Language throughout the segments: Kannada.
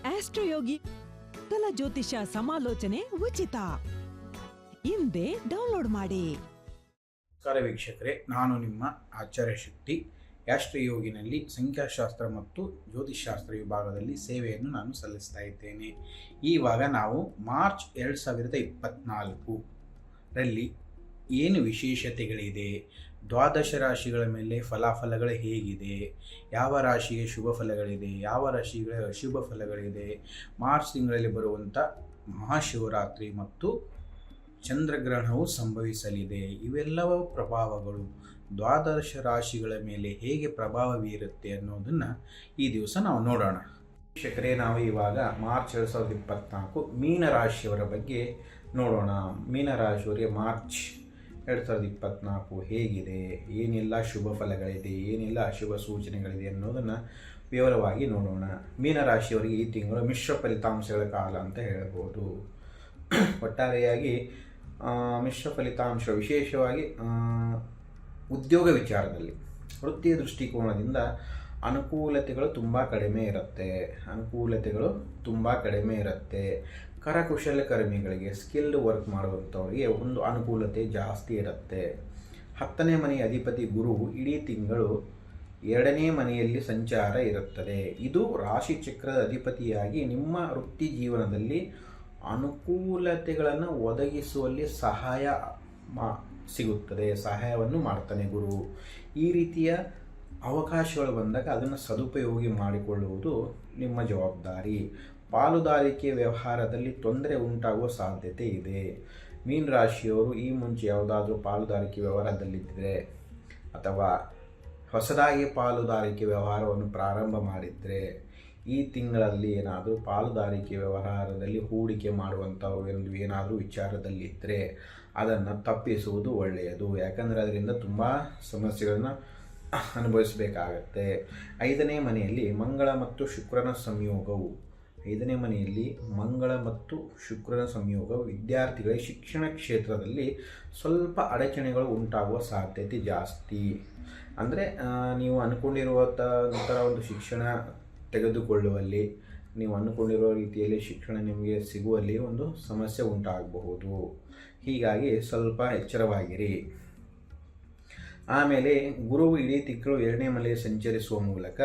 ಆಸ್ಟ್ರೋಯೋಗಿ ಮೊದಲ ಜ್ಯೋತಿಷ್ಯ ಸಮಾಲೋಚನೆ ಉಚಿತ. ಹಿಂದೆ ಡೌನ್ಲೋಡ್ ಮಾಡಿ. ನಮಸ್ಕಾರ ವೀಕ್ಷಕರೇ, ನಾನು ನಿಮ್ಮ ಆಚಾರ್ಯ ಶಕ್ತಿ. ಆಸ್ಟ್ರೋಯೋಗಿನಲ್ಲಿ ಸಂಖ್ಯಾಶಾಸ್ತ್ರ ಮತ್ತು ಜ್ಯೋತಿಷಾಸ್ತ್ರ ವಿಭಾಗದಲ್ಲಿ ಸೇವೆಯನ್ನು ನಾನು ಸಲ್ಲಿಸ್ತಾ ಇದ್ದೇನೆ. ಈವಾಗ ನಾವು ಮಾರ್ಚ್ 2024 ರಲ್ಲಿ ಏನು ವಿಶೇಷತೆಗಳಿದೆ, ದ್ವಾದಶ ರಾಶಿಗಳ ಮೇಲೆ ಫಲಾಫಲಗಳು ಹೇಗಿದೆ, ಯಾವ ರಾಶಿಗೆ ಶುಭ ಫಲಗಳಿದೆ, ಯಾವ ರಾಶಿಗಳ ಅಶುಭ ಫಲಗಳಿದೆ, ಮಾರ್ಚ್ ತಿಂಗಳಲ್ಲಿ ಬರುವಂಥ ಮಹಾಶಿವರಾತ್ರಿ ಮತ್ತು ಚಂದ್ರಗ್ರಹಣವು ಸಂಭವಿಸಲಿದೆ, ಇವೆಲ್ಲವ ಪ್ರಭಾವಗಳು ದ್ವಾದಶ ರಾಶಿಗಳ ಮೇಲೆ ಹೇಗೆ ಪ್ರಭಾವ ಬೀರುತ್ತೆ ಅನ್ನೋದನ್ನು ಈ ದಿವಸ ನಾವು ನೋಡೋಣ. ವೀಕ್ಷಕರೇ, ನಾವು ಇವಾಗ ಮಾರ್ಚ್ 2024 ಮೀನರಾಶಿಯವರ ಬಗ್ಗೆ ನೋಡೋಣ. ಮೀನರಾಶಿಯವರಿಗೆ ಮಾರ್ಚ್ 2024 ಹೇಗಿದೆ, ಏನೆಲ್ಲ ಶುಭ ಫಲಗಳಿದೆ, ಏನೆಲ್ಲ ಅಶುಭ ಸೂಚನೆಗಳಿದೆ ಅನ್ನೋದನ್ನು ವಿವರವಾಗಿ ನೋಡೋಣ. ಮೀನರಾಶಿಯವರಿಗೆ ಈ ತಿಂಗಳು ಮಿಶ್ರ ಫಲಿತಾಂಶಗಳ ಕಾಲ ಅಂತ ಹೇಳ್ಬೋದು. ಒಟ್ಟಾರೆಯಾಗಿ ಮಿಶ್ರ ಫಲಿತಾಂಶ, ವಿಶೇಷವಾಗಿ ಉದ್ಯೋಗ ವಿಚಾರದಲ್ಲಿ ವೃತ್ತಿಯ ದೃಷ್ಟಿಕೋನದಿಂದ ಅನುಕೂಲತೆಗಳು ತುಂಬ ಕಡಿಮೆ ಇರುತ್ತೆ. ಕರಕುಶಲಕರ್ಮಿಗಳಿಗೆ, ಸ್ಕಿಲ್ಡ್ ವರ್ಕ್ ಮಾಡುವಂಥವರಿಗೆ ಒಂದು ಅನುಕೂಲತೆ ಜಾಸ್ತಿ ಇರುತ್ತೆ. 10ನೇ ಮನೆಯ ಅಧಿಪತಿ ಗುರು ಇಡೀ ತಿಂಗಳು 2ನೇ ಮನೆಯಲ್ಲಿ ಸಂಚಾರ ಇರುತ್ತದೆ. ಇದು ರಾಶಿ ಚಕ್ರದ ಅಧಿಪತಿಯಾಗಿ ನಿಮ್ಮ ವೃತ್ತಿ ಜೀವನದಲ್ಲಿ ಅನುಕೂಲತೆಗಳನ್ನು ಒದಗಿಸುವಲ್ಲಿ ಸಹಾಯವನ್ನು ಮಾಡ್ತಾನೆ ಗುರು. ಈ ರೀತಿಯ ಅವಕಾಶಗಳು ಬಂದಾಗ ಅದನ್ನು ಸದುಪಯೋಗ ಮಾಡಿಕೊಳ್ಳುವುದು ನಿಮ್ಮ ಜವಾಬ್ದಾರಿ. ಪಾಲುದಾರಿಕೆ ವ್ಯವಹಾರದಲ್ಲಿ ತೊಂದರೆ ಉಂಟಾಗುವ ಸಾಧ್ಯತೆ ಇದೆ. ಮೀನ ರಾಶಿಯವರು ಈ ಮುಂಚೆ ಯಾವುದಾದ್ರೂ ಪಾಲುದಾರಿಕೆ ವ್ಯವಹಾರದಲ್ಲಿದ್ದರೆ ಅಥವಾ ಹೊಸದಾಗಿ ಪಾಲುದಾರಿಕೆ ವ್ಯವಹಾರವನ್ನು ಪ್ರಾರಂಭ ಮಾಡಿದರೆ, ಈ ತಿಂಗಳಲ್ಲಿ ಏನಾದರೂ ಪಾಲುದಾರಿಕೆ ವ್ಯವಹಾರದಲ್ಲಿ ಹೂಡಿಕೆ ಮಾಡುವಂಥವು ಏನಾದರೂ ವಿಚಾರದಲ್ಲಿದ್ದರೆ ಅದನ್ನು ತಪ್ಪಿಸುವುದು ಒಳ್ಳೆಯದು. ಯಾಕಂದರೆ ಅದರಿಂದ ತುಂಬ ಸಮಸ್ಯೆಗಳನ್ನು ಅನುಭವಿಸಬೇಕಾಗತ್ತೆ. 5ನೇ ಮನೆಯಲ್ಲಿ ಮಂಗಳ ಮತ್ತು ಶುಕ್ರನ ಸಂಯೋಗವು ವಿದ್ಯಾರ್ಥಿಗಳಿಗೆ ಶಿಕ್ಷಣ ಕ್ಷೇತ್ರದಲ್ಲಿ ಸ್ವಲ್ಪ ಅಡಚಣೆಗಳು ಉಂಟಾಗುವ ಸಾಧ್ಯತೆ ಜಾಸ್ತಿ. ಅಂದರೆ ನೀವು ಅಂದ್ಕೊಂಡಿರುವ ಥರ ಒಂದು ಶಿಕ್ಷಣ ತೆಗೆದುಕೊಳ್ಳುವಲ್ಲಿ, ನೀವು ಅಂದುಕೊಂಡಿರುವ ರೀತಿಯಲ್ಲಿ ಶಿಕ್ಷಣ ನಿಮಗೆ ಸಿಗುವಲ್ಲಿ ಒಂದು ಸಮಸ್ಯೆ ಉಂಟಾಗಬಹುದು. ಹೀಗಾಗಿ ಸ್ವಲ್ಪ ಎಚ್ಚರವಾಗಿರಿ. ಆಮೇಲೆ ಗುರುವು ಇಡೀ ತಿಂಗಳು 2ನೇ ಮನೆಯಲ್ಲಿ ಸಂಚರಿಸುವ ಮೂಲಕ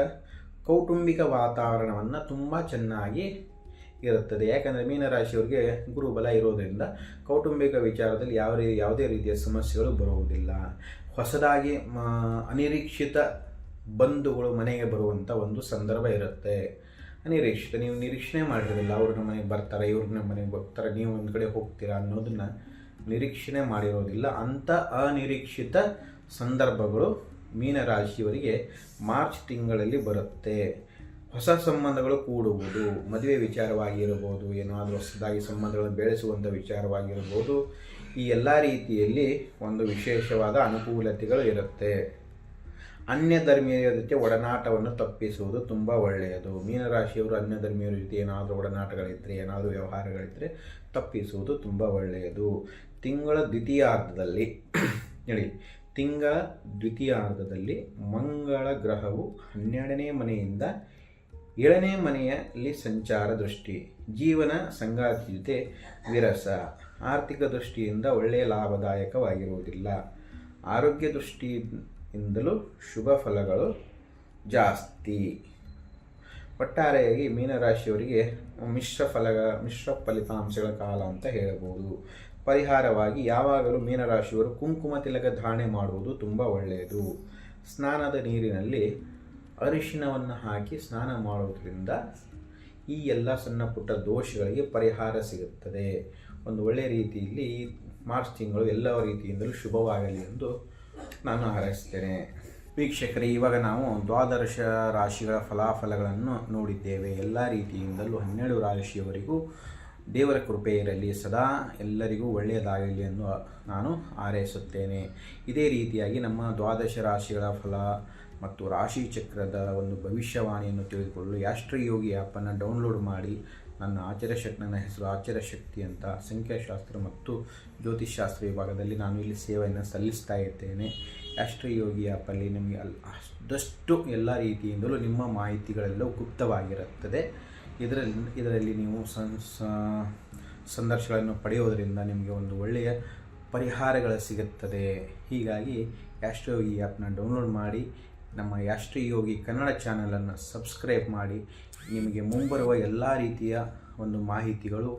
ಕೌಟುಂಬಿಕ ವಾತಾವರಣವನ್ನು ತುಂಬ ಚೆನ್ನಾಗಿ ಇರುತ್ತದೆ. ಯಾಕಂದರೆ ಮೀನರಾಶಿಯವರಿಗೆ ಗುರುಬಲ ಇರೋದರಿಂದ ಕೌಟುಂಬಿಕ ವಿಚಾರದಲ್ಲಿ ಯಾವುದೇ ರೀತಿಯ ಸಮಸ್ಯೆಗಳು ಬರುವುದಿಲ್ಲ. ಹೊಸದಾಗಿ ಅನಿರೀಕ್ಷಿತ ಬಂಧುಗಳು ಮನೆಗೆ ಬರುವಂಥ ಒಂದು ಸಂದರ್ಭ ಇರುತ್ತೆ. ನೀವು ನಿರೀಕ್ಷಣೆ ಮಾಡಿರೋದಿಲ್ಲ, ಅವ್ರ ನಮ್ಮ ಮನೆಗೆ ಬರ್ತಾರೆ, ಇವ್ರ ನಮ್ಮ ಮನೆಗೆ ಬರ್ತಾರೆ, ನೀವು ಒಂದು ಕಡೆ ಹೋಗ್ತೀರಾ ಅನ್ನೋದನ್ನು ನಿರೀಕ್ಷಣೆ ಮಾಡಿರೋದಿಲ್ಲ. ಅಂಥ ಅನಿರೀಕ್ಷಿತ ಸಂದರ್ಭಗಳು ಮೀನರಾಶಿಯವರಿಗೆ ಮಾರ್ಚ್ ತಿಂಗಳಲ್ಲಿ ಬರುತ್ತೆ. ಹೊಸ ಸಂಬಂಧಗಳು ಕೂಡುವುದು, ಮದುವೆ ವಿಚಾರವಾಗಿರ್ಬೋದು, ಏನಾದರೂ ಹೊಸದಾಗಿ ಸಂಬಂಧಗಳನ್ನು ಬೆಳೆಸುವಂಥ ವಿಚಾರವಾಗಿರ್ಬೋದು, ಈ ಎಲ್ಲ ರೀತಿಯಲ್ಲಿ ಒಂದು ವಿಶೇಷವಾದ ಅನುಕೂಲತೆಗಳು ಇರುತ್ತೆ. ಅನ್ಯ ಧರ್ಮೀಯರ ಜೊತೆ ಒಡನಾಟವನ್ನು ತಪ್ಪಿಸುವುದು ತುಂಬ ಒಳ್ಳೆಯದು. ಮೀನರಾಶಿಯವರು ಅನ್ಯ ಧರ್ಮೀಯರ ಜೊತೆ ಏನಾದರೂ ಒಡನಾಟಗಳಿದ್ದರೆ, ಏನಾದರೂ ವ್ಯವಹಾರಗಳಿದ್ದರೆ ತಪ್ಪಿಸುವುದು ತುಂಬ ಒಳ್ಳೆಯದು. ತಿಂಗಳ ದ್ವಿತೀಯಾರ್ಧದಲ್ಲಿ ಮಂಗಳ ಗ್ರಹವು 12ನೇ ಮನೆಯಿಂದ 7ನೇ ಮನೆಯಲ್ಲಿ ಸಂಚಾರ ದೃಷ್ಟಿ, ಜೀವನ ಸಂಗಾತಿ ಜೊತೆ ವಿರಸ, ಆರ್ಥಿಕ ದೃಷ್ಟಿಯಿಂದ ಒಳ್ಳೆಯ ಲಾಭದಾಯಕವಾಗಿರುವುದಿಲ್ಲ. ಆರೋಗ್ಯ ದೃಷ್ಟಿಯಿಂದಲೂ ಶುಭ ಫಲಗಳು ಜಾಸ್ತಿ. ಒಟ್ಟಾರೆಯಾಗಿ ಮೀನರಾಶಿಯವರಿಗೆ ಮಿಶ್ರ ಫಲಿತಾಂಶಗಳ ಕಾಲ ಅಂತ ಹೇಳಬಹುದು. ಪರಿಹಾರವಾಗಿ ಯಾವಾಗಲೂ ಮೀನರಾಶಿಯವರು ಕುಂಕುಮ ತಿಲಕ ಧಾರಣೆ ಮಾಡುವುದು ತುಂಬ ಒಳ್ಳೆಯದು. ಸ್ನಾನದ ನೀರಿನಲ್ಲಿ ಅರಿಶಿನವನ್ನು ಹಾಕಿ ಸ್ನಾನ ಮಾಡುವುದರಿಂದ ಈ ಎಲ್ಲ ಸಣ್ಣ ಪುಟ್ಟ ದೋಷಗಳಿಗೆ ಪರಿಹಾರ ಸಿಗುತ್ತದೆ. ಒಂದು ಒಳ್ಳೆಯ ರೀತಿಯಲ್ಲಿ ಈ ಮಾರ್ಚ್ ತಿಂಗಳು ಎಲ್ಲ ರೀತಿಯಿಂದಲೂ ಶುಭವಾಗಲಿ ಎಂದು ನಾನು ಹಾರೈಸ್ತೇನೆ. ವೀಕ್ಷಕರೇ, ಇವಾಗ ನಾವು ದ್ವಾದಶ ರಾಶಿಗಳ ಫಲಾಫಲಗಳನ್ನು ನೋಡಿದ್ದೇವೆ. ಎಲ್ಲ ರೀತಿಯಿಂದಲೂ 12 ರಾಶಿಯವರಿಗೂ ದೇವರ ಕೃಪೆ ಇರಲಿ, ಸದಾ ಎಲ್ಲರಿಗೂ ಒಳ್ಳೆಯದಾಗಲಿ ಎಂದು ನಾನು ಹಾರೈಸುತ್ತೇನೆ. ಇದೇ ರೀತಿಯಾಗಿ ನಮ್ಮ ದ್ವಾದಶ ರಾಶಿಗಳ ಫಲ ಮತ್ತು ರಾಶಿ ಚಕ್ರದ ಒಂದು ಭವಿಷ್ಯವಾಣಿಯನ್ನು ತಿಳಿದುಕೊಳ್ಳಲು ಆಸ್ಟ್ರೋಯೋಗಿ ಆ್ಯಪನ್ನು ಡೌನ್ಲೋಡ್ ಮಾಡಿ. ನನ್ನ ಹೆಸರು ಆಚಾರ್ಯ ಶಕ್ತಿ ಅಂತ. ಸಂಖ್ಯಾಶಾಸ್ತ್ರ ಮತ್ತು ಜ್ಯೋತಿಷಾಸ್ತ್ರ ವಿಭಾಗದಲ್ಲಿ ನಾನು ಇಲ್ಲಿ ಸೇವೆಯನ್ನು ಸಲ್ಲಿಸ್ತಾ ಇದ್ದೇನೆ. ಆಸ್ಟ್ರೋಯೋಗಿ ಆ್ಯಪಲ್ಲಿ ನಿಮಗೆ ಆದಷ್ಟು ಎಲ್ಲ ರೀತಿಯಿಂದಲೂ ನಿಮ್ಮ ಮಾಹಿತಿಗಳೆಲ್ಲವೂ ಗುಪ್ತವಾಗಿರುತ್ತದೆ. ಇದರಲ್ಲಿ ನೀವು ಸಂದರ್ಶಗಳನ್ನು ಪಡೆಯೋದರಿಂದ ನಿಮಗೆ ಒಂದು ಒಳ್ಳೆಯ ಪರಿಹಾರಗಳು ಸಿಗುತ್ತದೆ. ಹೀಗಾಗಿ ಆಸ್ಟ್ರೋಯೋಗಿ ಆ್ಯಪ್ನ ಡೌನ್ಲೋಡ್ ಮಾಡಿ ನಮ್ಮ ಆಸ್ಟ್ರೋಯೋಗಿ ಕನ್ನಡ ಚಾನಲನ್ನು ಸಬ್ಸ್ಕ್ರೈಬ್ ಮಾಡಿ. ನಿಮಗೆ ಮುಂಬರುವ ಎಲ್ಲ ರೀತಿಯ ಒಂದು ಮಾಹಿತಿಗಳು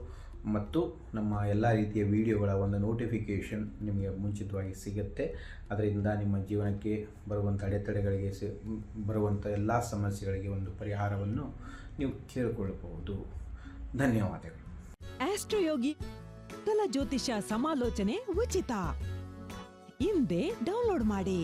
ಮತ್ತು ನಮ್ಮ ಎಲ್ಲ ರೀತಿಯ ವಿಡಿಯೋಗಳ ಒಂದು ನೋಟಿಫಿಕೇಷನ್ ನಿಮಗೆ ಮುಂಚಿತವಾಗಿ ಸಿಗುತ್ತೆ. ಅದರಿಂದ ನಿಮ್ಮ ಜೀವನಕ್ಕೆ ಬರುವಂಥ ಅಡೆತಡೆಗಳಿಗೆ ಬರುವಂಥ ಎಲ್ಲ ಸಮಸ್ಯೆಗಳಿಗೆ ಒಂದು ಪರಿಹಾರವನ್ನು ನೀವು ಕೇಳಿಕೊಳ್ಳಬಹುದು. ಧನ್ಯವಾದಗಳು. ಆಸ್ಟ್ರೋಯೋಗಿ ಸಕಲ ಜ್ಯೋತಿಷ ಸಮಾಲೋಚನೆ ಉಚಿತ. ಹಿಂದೆ ಡೌನ್ಲೋಡ್ ಮಾಡಿ.